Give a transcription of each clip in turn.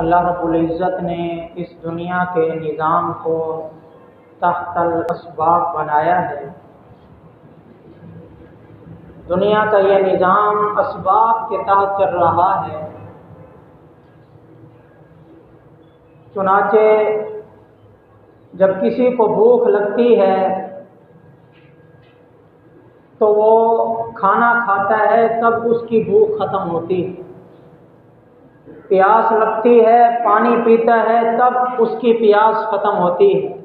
اللہ رب العزت نے اس دنیا کے نظام کو تحت الاسباب بنایا ہے۔ دنیا کا یہ نظام اسباب کے تحت چل رہا ہے۔ چنانچہ جب کسی کو بھوک لگتی ہے تو وہ کھانا کھاتا ہے، تب اس کی بھوک ختم ہوتی ہے۔ پیاس لگتی ہے، پانی پیتا ہے، تب اس کی پیاس ختم ہوتی ہے۔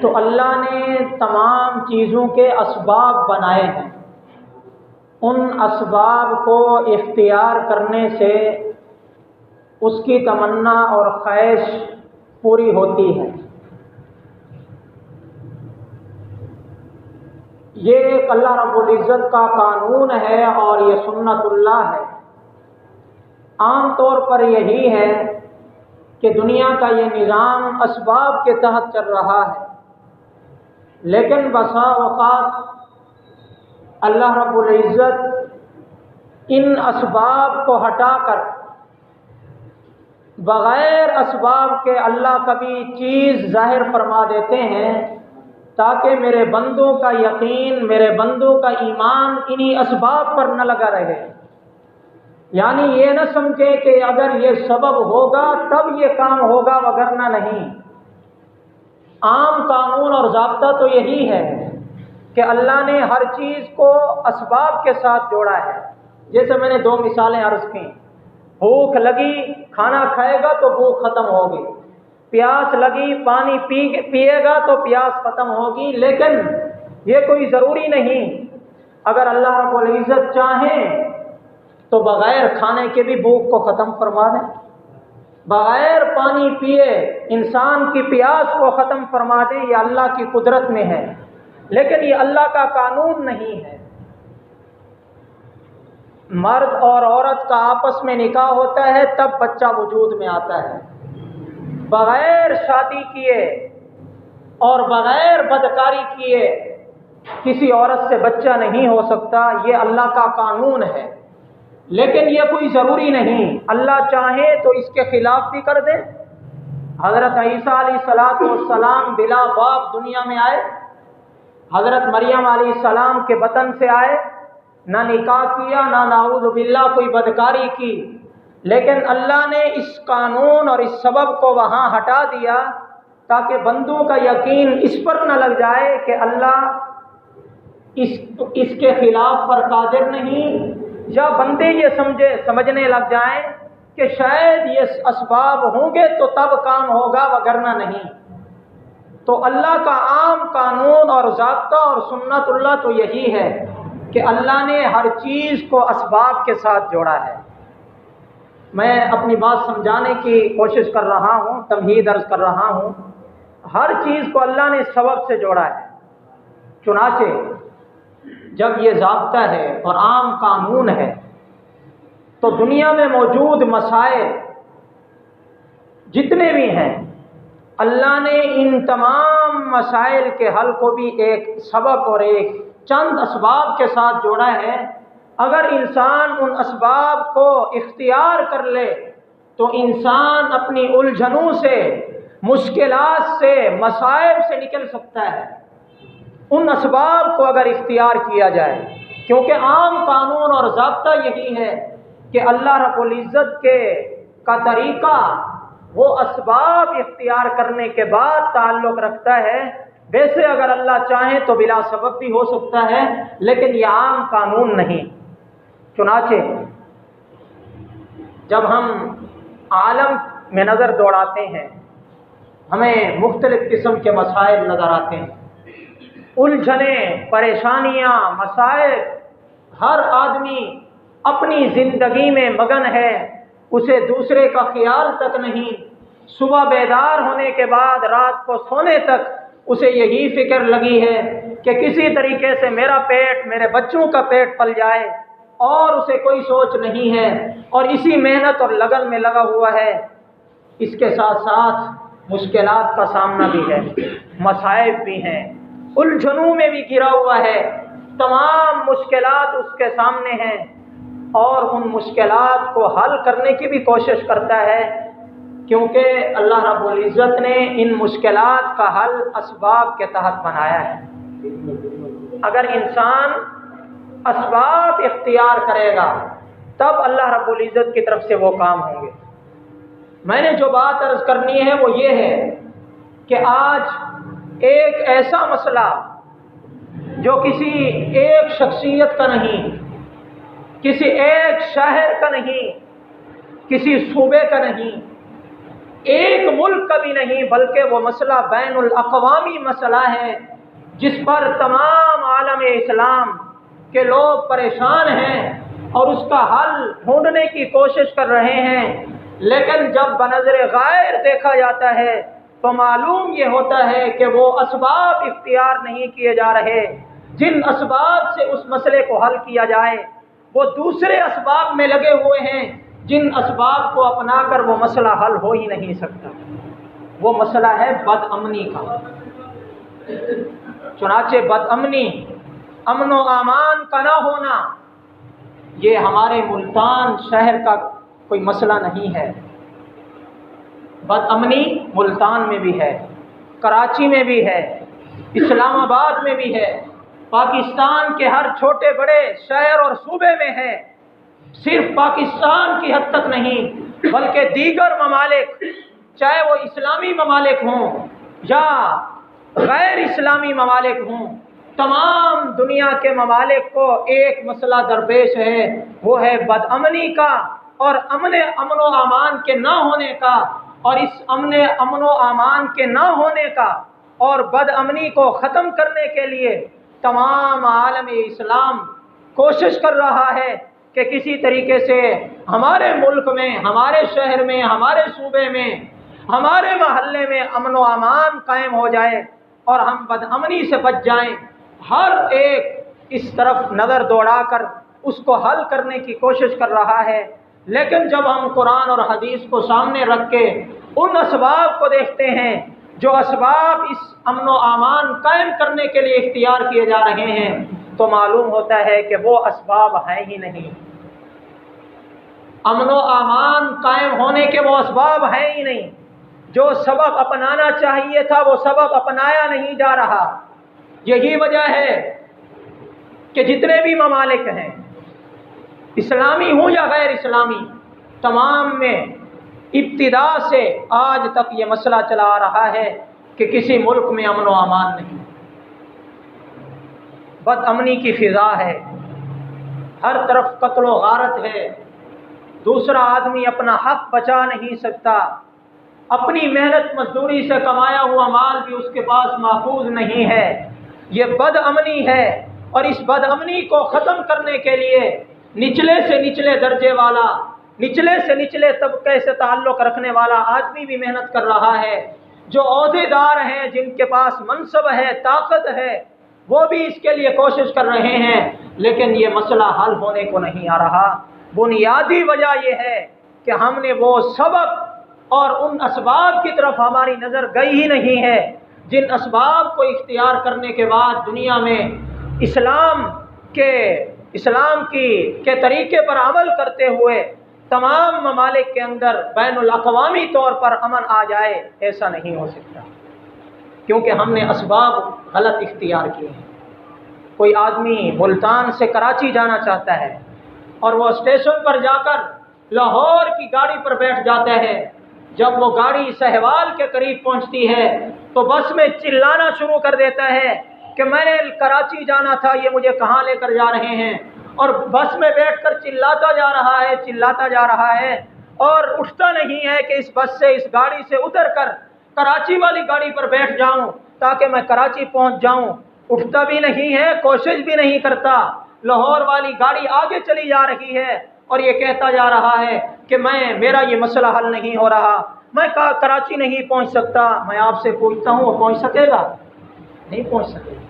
تو اللہ نے تمام چیزوں کے اسباب بنائے ہیں۔ ان اسباب کو اختیار کرنے سے اس کی تمنا اور خواہش پوری ہوتی ہے۔ یہ ایک اللہ رب العزت کا قانون ہے اور یہ سنت اللہ ہے۔ عام طور پر یہی ہے کہ دنیا کا یہ نظام اسباب کے تحت چل رہا ہے، لیکن بسا اوقات اللہ رب العزت ان اسباب کو ہٹا کر بغیر اسباب کے اللہ کبھی چیز ظاہر فرما دیتے ہیں تاکہ میرے بندوں کا یقین، میرے بندوں کا ایمان انہی اسباب پر نہ لگا رہے۔ یعنی یہ نہ سمجھے کہ اگر یہ سبب ہوگا تب یہ کام ہوگا، وگرنہ نہیں۔ عام قانون اور ضابطہ تو یہی ہے کہ اللہ نے ہر چیز کو اسباب کے ساتھ جوڑا ہے۔ جیسے میں نے دو مثالیں عرض کی، بھوک لگی، کھانا کھائے گا تو بھوک ختم ہوگی، پیاس لگی، پانی پیے گا تو پیاس ختم ہوگی۔ لیکن یہ کوئی ضروری نہیں، اگر اللہ رب العزت چاہیں تو بغیر کھانے کے بھی بھوک کو ختم فرما دیں، بغیر پانی پیے انسان کی پیاس کو ختم فرما دیں، یہ اللہ کی قدرت میں ہے، لیکن یہ اللہ کا قانون نہیں ہے۔ مرد اور عورت کا آپس میں نکاح ہوتا ہے تب بچہ وجود میں آتا ہے، بغیر شادی کیے اور بغیر بدکاری کیے کسی عورت سے بچہ نہیں ہو سکتا، یہ اللہ کا قانون ہے۔ لیکن یہ کوئی ضروری نہیں، اللہ چاہے تو اس کے خلاف بھی کر دے۔ حضرت عیسیٰ علیہ السلام بلا باپ دنیا میں آئے، حضرت مریم علیہ السلام کے بطن سے آئے، نہ نکاح کیا، نہ نعوذ باللہ کوئی بدکاری کی، لیکن اللہ نے اس قانون اور اس سبب کو وہاں ہٹا دیا تاکہ بندوں کا یقین اس پر نہ لگ جائے کہ اللہ اس کے خلاف پر قادر نہیں، یا بندے یہ سمجھنے لگ جائیں کہ شاید یہ اسباب ہوں گے تو تب کام ہوگا، وگرنہ نہیں۔ تو اللہ کا عام قانون اور ضابطہ اور سنت اللہ تو یہی ہے کہ اللہ نے ہر چیز کو اسباب کے ساتھ جوڑا ہے۔ میں اپنی بات سمجھانے کی کوشش کر رہا ہوں، تمہید عرض کر رہا ہوں۔ ہر چیز کو اللہ نے سبب سے جوڑا ہے۔ چنانچہ جب یہ ضابطہ ہے اور عام قانون ہے تو دنیا میں موجود مسائل جتنے بھی ہیں، اللہ نے ان تمام مسائل کے حل کو بھی ایک سبب اور ایک چند اسباب کے ساتھ جوڑا ہے۔ اگر انسان ان اسباب کو اختیار کر لے تو انسان اپنی الجھنوں سے، مشکلات سے، مصائب سے نکل سکتا ہے، ان اسباب کو اگر اختیار کیا جائے، کیونکہ عام قانون اور ضابطہ یہی ہے کہ اللہ رب العزت کا طریقہ وہ اسباب اختیار کرنے کے بعد تعلق رکھتا ہے۔ ویسے اگر اللہ چاہے تو بلا سبب بھی ہو سکتا ہے، لیکن یہ عام قانون نہیں۔ چنانچہ جب ہم عالم میں نظر دوڑاتے ہیں، ہمیں مختلف قسم کے مسائل نظر آتے ہیں، الجھنیں، پریشانیاں، مسائل۔ ہر آدمی اپنی زندگی میں مگن ہے، اسے دوسرے کا خیال تک نہیں۔ صبح بیدار ہونے کے بعد رات کو سونے تک اسے یہی فکر لگی ہے کہ کسی طریقے سے میرا پیٹ، میرے بچوں کا پیٹ پل جائے، اور اسے کوئی سوچ نہیں ہے، اور اسی محنت اور لگن میں لگا ہوا ہے۔ اس کے ساتھ ساتھ مشکلات کا سامنا بھی ہے، مصائب بھی ہیں، الجھنوں میں بھی گھرا ہوا ہے، تمام مشکلات اس کے سامنے ہیں۔ اور ان مشکلات کو حل کرنے کی بھی کوشش کرتا ہے، کیونکہ اللہ رب العزت نے ان مشکلات کا حل اسباب کے تحت بنایا ہے۔ اگر انسان اسباب اختیار کرے گا تب اللہ رب العزت کی طرف سے وہ کام ہوں گے۔ میں نے جو بات عرض کرنی ہے وہ یہ ہے کہ آج ایک ایسا مسئلہ جو کسی ایک شخصیت کا نہیں، کسی ایک شہر کا نہیں، کسی صوبے کا نہیں، ایک ملک کا بھی نہیں، بلکہ وہ مسئلہ بین الاقوامی مسئلہ ہے جس پر تمام عالم اسلام کے لوگ پریشان ہیں اور اس کا حل ڈھونڈنے کی کوشش کر رہے ہیں، لیکن جب بنظر غیر دیکھا جاتا ہے تو معلوم یہ ہوتا ہے کہ وہ اسباب اختیار نہیں کیے جا رہے جن اسباب سے اس مسئلے کو حل کیا جائے، وہ دوسرے اسباب میں لگے ہوئے ہیں جن اسباب کو اپنا کر وہ مسئلہ حل ہو ہی نہیں سکتا۔ وہ مسئلہ ہے بد امنی کا۔ چنانچہ بد امنی، امن و امان کا نہ ہونا، یہ ہمارے ملتان شہر کا کوئی مسئلہ نہیں ہے۔ بد امنی ملتان میں بھی ہے، کراچی میں بھی ہے، اسلام آباد میں بھی ہے، پاکستان کے ہر چھوٹے بڑے شہر اور صوبے میں ہے۔ صرف پاکستان کی حد تک نہیں بلکہ دیگر ممالک، چاہے وہ اسلامی ممالک ہوں یا غیر اسلامی ممالک ہوں، تمام دنیا کے ممالک کو ایک مسئلہ درپیش ہے، وہ ہے بد امنی کا اور امن و امان کے نہ ہونے کا۔ اور اس امن و امان کے نہ ہونے کا اور بد امنی کو ختم کرنے کے لیے تمام عالم اسلام کوشش کر رہا ہے کہ کسی طریقے سے ہمارے ملک میں، ہمارے شہر میں، ہمارے صوبے میں، ہمارے محلے میں امن و امان قائم ہو جائے اور ہم بد امنی سے بچ جائیں۔ ہر ایک اس طرف نظر دوڑا کر اس کو حل کرنے کی کوشش کر رہا ہے، لیکن جب ہم قرآن اور حدیث کو سامنے رکھ کے ان اسباب کو دیکھتے ہیں جو اسباب اس امن و امان قائم کرنے کے لیے اختیار کیے جا رہے ہیں، تو معلوم ہوتا ہے کہ وہ اسباب ہیں ہی نہیں۔ امن و امان قائم ہونے کے وہ اسباب ہیں ہی نہیں۔ جو سبب اپنانا چاہیے تھا وہ سبب اپنایا نہیں جا رہا۔ یہی وجہ ہے کہ جتنے بھی ممالک ہیں، اسلامی ہوں یا غیر اسلامی، تمام میں ابتدا سے آج تک یہ مسئلہ چلا آ رہا ہے کہ کسی ملک میں امن و امان نہیں، بد امنی کی فضا ہے، ہر طرف قتل و غارت ہے، دوسرا آدمی اپنا حق بچا نہیں سکتا، اپنی محنت مزدوری سے کمایا ہوا مال بھی اس کے پاس محفوظ نہیں ہے۔ یہ بد امنی ہے، اور اس بد امنی کو ختم کرنے کے لیے نچلے سے نچلے درجے والا، نچلے سے نچلے طبقے سے تعلق رکھنے والا آدمی بھی محنت کر رہا ہے، جو عہدے دار ہیں، جن کے پاس منصب ہے، طاقت ہے، وہ بھی اس کے لیے کوشش کر رہے ہیں، لیکن یہ مسئلہ حل ہونے کو نہیں آ رہا۔ بنیادی وجہ یہ ہے کہ ہم نے وہ سبب اور ان اسباب کی طرف ہماری نظر گئی ہی نہیں ہے جن اسباب کو اختیار کرنے کے بعد دنیا میں اسلام کے طریقے پر عمل کرتے ہوئے تمام ممالک کے اندر بین الاقوامی طور پر امن آ جائے۔ ایسا نہیں ہو سکتا، کیونکہ ہم نے اسباب غلط اختیار کیے ہیں۔ کوئی آدمی ملتان سے کراچی جانا چاہتا ہے اور وہ اسٹیشن پر جا کر لاہور کی گاڑی پر بیٹھ جاتا ہے، جب وہ گاڑی سہوال کے قریب پہنچتی ہے تو بس میں چلانا شروع کر دیتا ہے کہ میں نے کراچی جانا تھا، یہ مجھے کہاں لے کر جا رہے ہیں، اور بس میں بیٹھ کر چلاتا جا رہا ہے اور اٹھتا نہیں ہے کہ اس بس سے، اس گاڑی سے اتر کر کراچی والی گاڑی پر بیٹھ جاؤں تاکہ میں کراچی پہنچ جاؤں۔ اٹھتا بھی نہیں ہے، کوشش بھی نہیں کرتا۔ لاہور والی گاڑی آگے چلی جا رہی ہے اور یہ کہتا جا رہا ہے کہ میرا یہ مسئلہ حل نہیں ہو رہا، میں کراچی نہیں پہنچ سکتا۔ میں آپ سے پوچھتا ہوں، وہ پہنچ سکے گا؟ نہیں پہنچ سکے گا،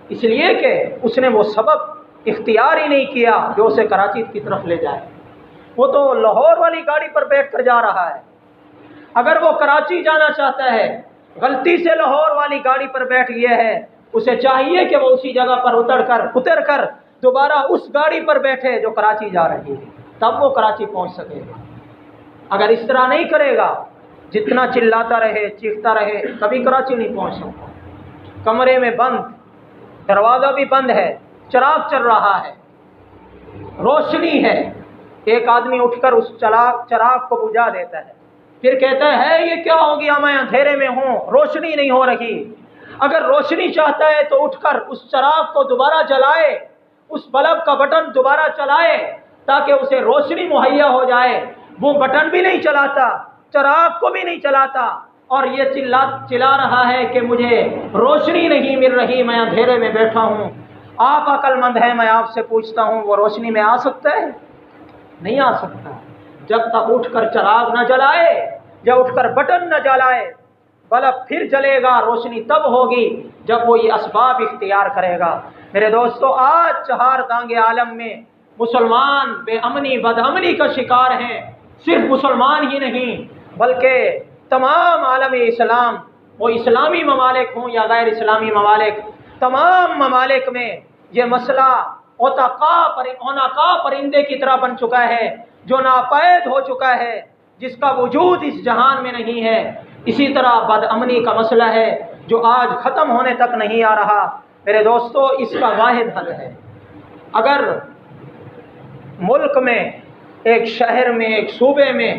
اس لیے کہ اس نے وہ سبب اختیار ہی نہیں کیا جو اسے کراچی کی طرف لے جائے۔ وہ تو لاہور والی گاڑی پر بیٹھ کر جا رہا ہے۔ اگر وہ کراچی جانا چاہتا ہے، غلطی سے لاہور والی گاڑی پر بیٹھ گیا ہے، اسے چاہیے کہ وہ اسی جگہ پر اتر کر دوبارہ اس گاڑی پر بیٹھے جو کراچی جا رہی ہے، تب وہ کراچی پہنچ سکے گا۔ اگر اس طرح نہیں کرے گا، جتنا چلاتا رہے چیختا رہے، کبھی کراچی نہیں پہنچ سکتا۔ کمرے میں بند، دروازہ بھی بند ہے، چراغ چل رہا ہے، روشنی ہے، ایک آدمی اٹھ کر اس چراغ کو بجھا دیتا ہے، پھر کہتا ہے یہ کیا ہو گیا، میں اندھیرے میں ہوں، روشنی نہیں ہو رہی۔ اگر روشنی چاہتا ہے تو اٹھ کر اس چراغ کو دوبارہ جلائے، اس بلب کا بٹن دوبارہ چلائے تاکہ اسے روشنی مہیا ہو جائے۔ وہ بٹن بھی نہیں چلاتا، چراغ کو بھی نہیں چلاتا، اور یہ چلا رہا ہے کہ مجھے روشنی نہیں مل رہی، میں اندھیرے میں بیٹھا ہوں۔ آپ عقل مند ہیں، میں آپ سے پوچھتا ہوں، وہ روشنی میں آ سکتا ہے؟ نہیں آ سکتا جب تک اٹھ کر چراغ نہ جلائے، یا اٹھ کر بٹن نہ جلائے۔ بلب پھر جلے گا، روشنی تب ہوگی جب وہ یہ اسباب اختیار کرے گا۔ میرے دوستو، آج چہار دانگ عالم میں مسلمان بے امنی بد امنی کا شکار ہیں۔ صرف مسلمان ہی نہیں بلکہ تمام عالم اسلام، وہ اسلامی ممالک ہوں یا غیر اسلامی ممالک، تمام ممالک میں یہ مسئلہ اوناقا پرندے کی طرح بن چکا ہے، جو ناپید ہو چکا ہے، جس کا وجود اس جہان میں نہیں ہے۔ اسی طرح بد امنی کا مسئلہ ہے جو آج ختم ہونے تک نہیں آ رہا۔ میرے دوستو، اس کا واحد حل ہے، اگر ملک میں، ایک شہر میں، ایک صوبے میں،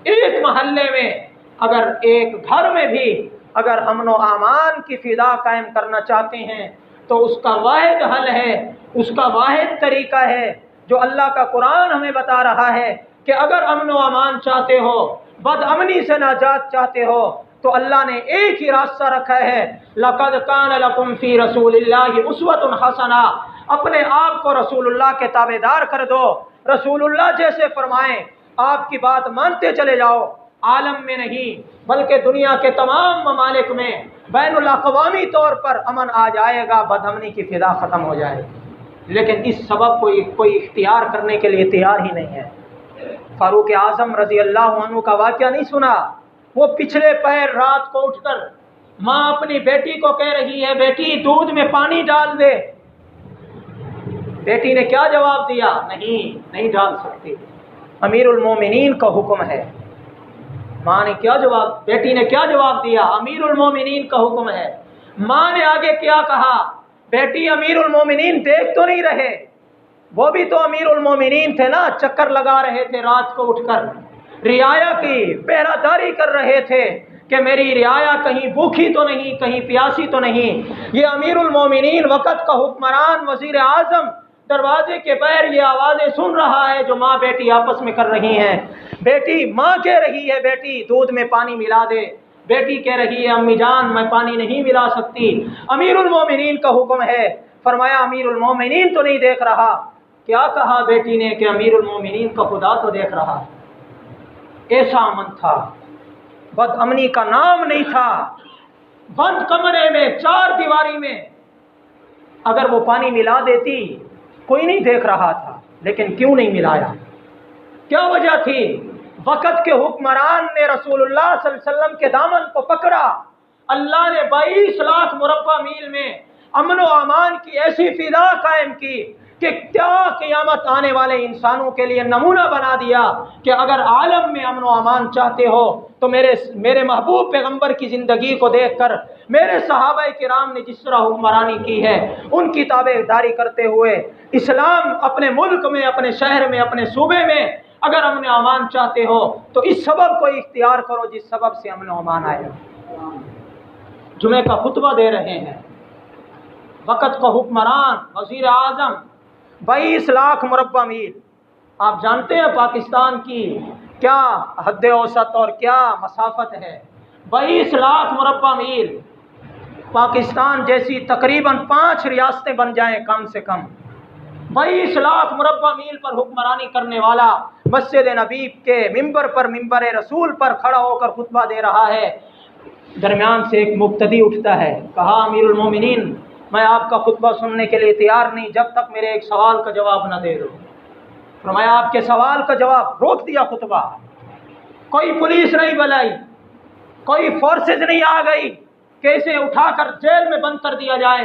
ایک محلے میں، اگر ایک گھر میں بھی اگر امن و امان کی فضا قائم کرنا چاہتے ہیں تو اس کا واحد حل ہے، اس کا واحد طریقہ ہے جو اللہ کا قرآن ہمیں بتا رہا ہے کہ اگر امن و امان چاہتے ہو، بد امنی سے نجات چاہتے ہو، تو اللہ نے ایک ہی راستہ رکھا ہے، لَقَدْ كَانَ لَكُمْ فِي رَسُولِ اللَّهِ أُسْوَةٌ حَسَنَةٌ۔ اپنے آپ کو رسول اللہ کے تابع دار کر دو، رسول اللہ جیسے فرمائیں آپ کی بات مانتے چلے جاؤ۔ عالم میں نہیں بلکہ دنیا کے تمام ممالک میں بین الاقوامی طور پر امن آ جائے گا، بد امنی کی فضا ختم ہو جائے گی۔ لیکن اس سبب کو کوئی اختیار کرنے کے لیے تیار ہی نہیں ہے۔ فاروق اعظم رضی اللہ عنہ کا واقعہ نہیں سنا؟ وہ پچھلے پیر رات کو اٹھ کر ماں اپنی بیٹی کو کہہ رہی ہے، بیٹی دودھ میں پانی ڈال دے۔ بیٹی نے کیا جواب دیا؟ نہیں ڈال سکتی، امیر المومنین کا حکم ہے۔ ماں نے کیا جواب، بیٹی نے کیا جواب دیا؟ امیر المومنین کا حکم ہے۔ ماں نے آگے کیا کہا؟ بیٹی امیر المومنین دیکھ تو نہیں رہے؟ وہ بھی تو امیر المومنین تھے نا، چکر لگا رہے تھے رات کو اٹھ کر، رعایا کی پہرہ داری کر رہے تھے کہ میری رعایا کہیں بھوکھی تو نہیں، کہیں پیاسی تو نہیں۔ یہ امیر المومنین وقت کا حکمران وزیر اعظم دروازے کے باہر یہ آوازیں سن رہا ہے جو ماں بیٹی آپس میں کر رہی ہیں۔ بیٹی، ماں کہہ رہی ہے بیٹی دودھ میں پانی ملا دے، بیٹی کہہ رہی ہے امی جان میں پانی نہیں ملا سکتی، امیر المومنین کا حکم ہے۔ فرمایا امیر المومنین تو نہیں دیکھ رہا؟ کیا کہا بیٹی نے کہ امیر المومنین کا خدا تو دیکھ رہا۔ ایسا امن تھا، بد امنی کا نام نہیں تھا۔ بند کمرے میں، چار دیواری میں اگر وہ پانی ملا دیتی، کوئی نہیں دیکھ رہا تھا، لیکن کیوں نہیں ملایا؟ کیا وجہ تھی؟ وقت کے حکمران نے رسول اللہ صلی اللہ علیہ وسلم کے دامن کو پکڑا۔ اللہ نے 22 لاکھ مربع میل میں امن و امان کی ایسی فضا قائم کی کہ کیا قیامت آنے والے انسانوں کے لیے نمونہ بنا دیا کہ اگر عالم میں امن و امان چاہتے ہو تو میرے محبوب پیغمبر کی زندگی کو دیکھ کر، میرے صحابہ کرام نے جس طرح حکمرانی کی ہے ان کی تابع داری کرتے ہوئے اسلام اپنے ملک میں، اپنے شہر میں، اپنے صوبے میں اگر امن و امان چاہتے ہو تو اس سبب کو اختیار کرو جس سبب سے امن و امان آئے۔ جمعے کا خطبہ دے رہے ہیں، وقت کا حکمران وزیر اعظم، 22 لاکھ مربع میل۔ آپ جانتے ہیں پاکستان کی کیا حد اوسط اور کیا مسافت ہے؟ 22 لاکھ مربع میل۔ پاکستان جیسی تقریباً 5 ریاستیں بن جائیں کم سے کم۔ 22 لاکھ مربع میل پر حکمرانی کرنے والا مسجد نبی کے ممبر پر، ممبر رسول پر کھڑا ہو کر خطبہ دے رہا ہے۔ درمیان سے ایک مبتدی اٹھتا ہے، کہا امیر المومنین میں آپ کا خطبہ سننے کے لیے تیار نہیں جب تک میرے ایک سوال کا جواب نہ دے دو۔ فرمایا آپ کے سوال کا جواب، روک دیا خطبہ۔ کوئی پولیس نہیں بلائی، کوئی فورسز نہیں آ گئی کہ اسے اٹھا کر جیل میں بند کر دیا جائے،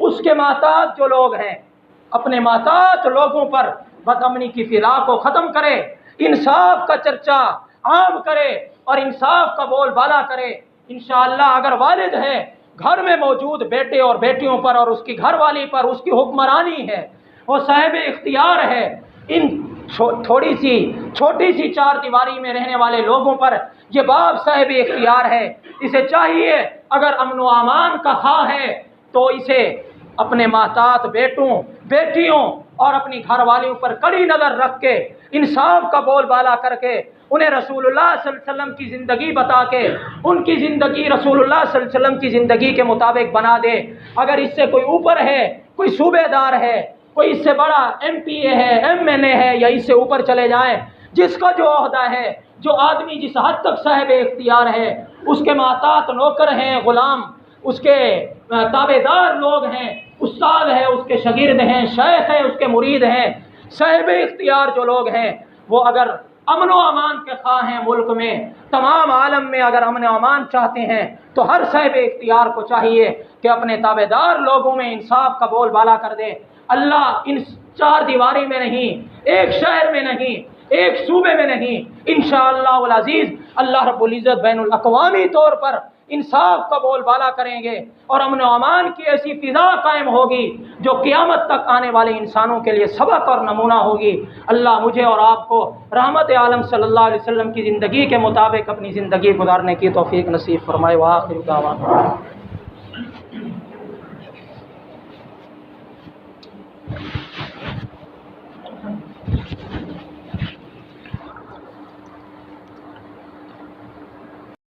اس کے محتاج جو لوگ ہیں اپنے محتاج لوگوں پر بدامنی کی فضا کو ختم کرے، انصاف کا چرچا عام کرے اور انصاف کا بول بالا کرے۔ انشاءاللہ اگر والد ہے گھر میں موجود بیٹے اور بیٹیوں پر اور اس کی گھر والی پر اس کی حکمرانی ہے، وہ صاحب اختیار ہے، ان چھوٹی سی چار دیواری میں رہنے والے لوگوں پر یہ باپ صاحب اختیار ہے۔ اسے چاہیے اگر امن و امان کا خواہ ہے تو اسے اپنے محتاط بیٹوں بیٹیوں اور اپنی گھر والیوں پر کڑی نظر رکھ کے انصاف کا بول بالا کر کے انہیں رسول اللہ صلی اللہ علیہ وسلم کی زندگی بتا کے ان کی زندگی رسول اللہ صلی اللہ علیہ وسلم کی زندگی کے مطابق بنا دے۔ اگر اس سے کوئی اوپر ہے، کوئی صوبے دار ہے، کوئی اس سے بڑا MP ہے، MNA ہے، یا اس سے اوپر چلے جائیں، جس کا جو عہدہ ہے، جو آدمی جس حد تک صاحب اختیار ہے، اس کے محتاط نوکر ہیں، غلام اس کے تابع دار لوگ ہیں، استاد ہے اس کے شاگرد ہیں، شیخ ہے اس کے مرید ہیں، صاحب اختیار جو لوگ ہیں وہ اگر امن و امان کے خواہ ہیں ملک میں، تمام عالم میں اگر امن و امان چاہتے ہیں تو ہر صاحب اختیار کو چاہیے کہ اپنے تابع دار لوگوں میں انصاف کا بول بالا کر دے۔ اللہ ان چار دیواری میں نہیں، ایک شہر میں نہیں، ایک صوبے میں نہیں، انشاءاللہ العزیز اللہ رب العزت بین الاقوامی طور پر انصاف کا بول بالا کریں گے اور امن و امان کی ایسی فضا قائم ہوگی جو قیامت تک آنے والے انسانوں کے لیے سبق اور نمونہ ہوگی۔ اللہ مجھے اور آپ کو رحمت عالم صلی اللہ علیہ وسلم کی زندگی کے مطابق اپنی زندگی گزارنے کی توفیق نصیب فرمائے۔ وآخر دعوانا